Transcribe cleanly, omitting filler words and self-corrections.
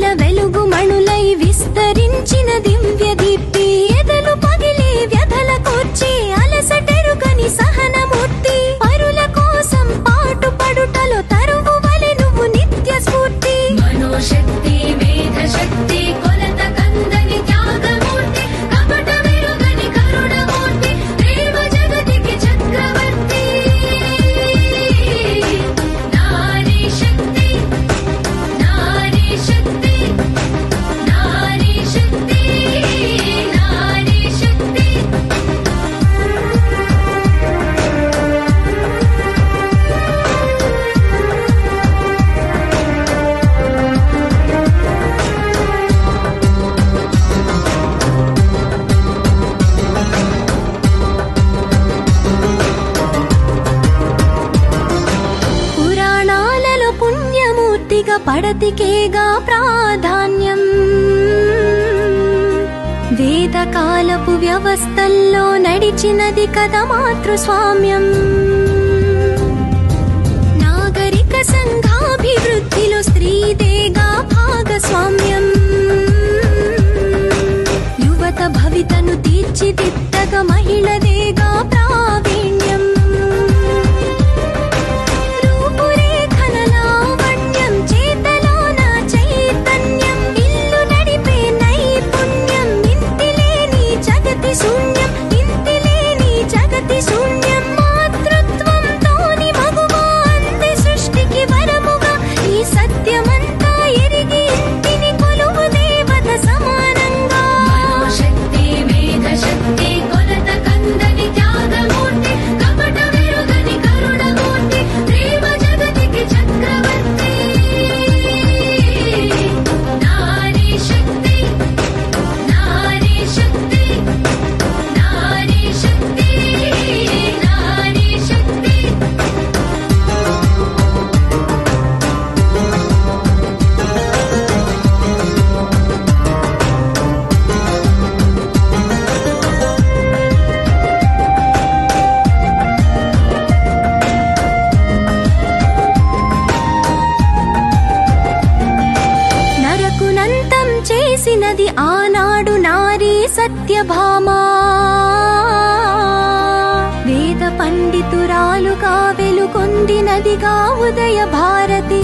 వెలుగుల వెలుగు మణులై విస్తరించిన దివ్య దీప్తి ఎదలు పగిలే వ్యధల కూర్చి అలసటెరుగని సహనమూర్తి పరుల కోసం పాటు పడుటలో తరువు వలె నువ్వు నిత్య స్ఫూర్తి మనోశక్తి మేధశక్తి కొలత కందని త్యాగమూర్తి కపట వెరుగని కరుణమూర్తి ప్రేమ జగతికి చక్రవర్తి నారీ శక్తి నారీ శక్తి నారీ శక్తి నారీ శక్తి పురాణాలలో పుణ్యమూర్తిగా పడతికేగా ప్రాధాన్యం వేదకాలపు వ్యవస్థల్లో నడిచినది కదా మాతృస్వామ్యం నాగరిక సంఘాభివృద్ధిలో స్త్రీదేగా భాగస్వామ్యం యువత భవితను తీర్చిదిద్దగా మహిళదేగా ప్రావీణ్యం రూపురేఖల లావణ్యం చేతలోన చైతన్యం ఇల్లు నడిపే నైపుణ్యం ఇంతిలేని జగతి శూన్యం ఇంతిలేని జగతి శూన్యం మాతృత్వంతోని మగువా అంది సృష్టికి వరముగా ఈ సత్యమంతా ఎరిగి ఇంటిని కొలువు దేవత సమానంగా మనోశక్తి మేధశక్తి కొలత కందని త్యాగమూర్తి కపట వెరుగని కరుణమూర్తి ప్రేమ జగతికి చక్రవర్తి నారీ శక్తి నారీ శక్తి నారీ శక్తి నారీ శక్తి నరకునంతం చేసినది ఆనాడు నారీ సత్యభామా వేద పండితురాలుగా వెలుగొందినదిగా ఉదయ భారతి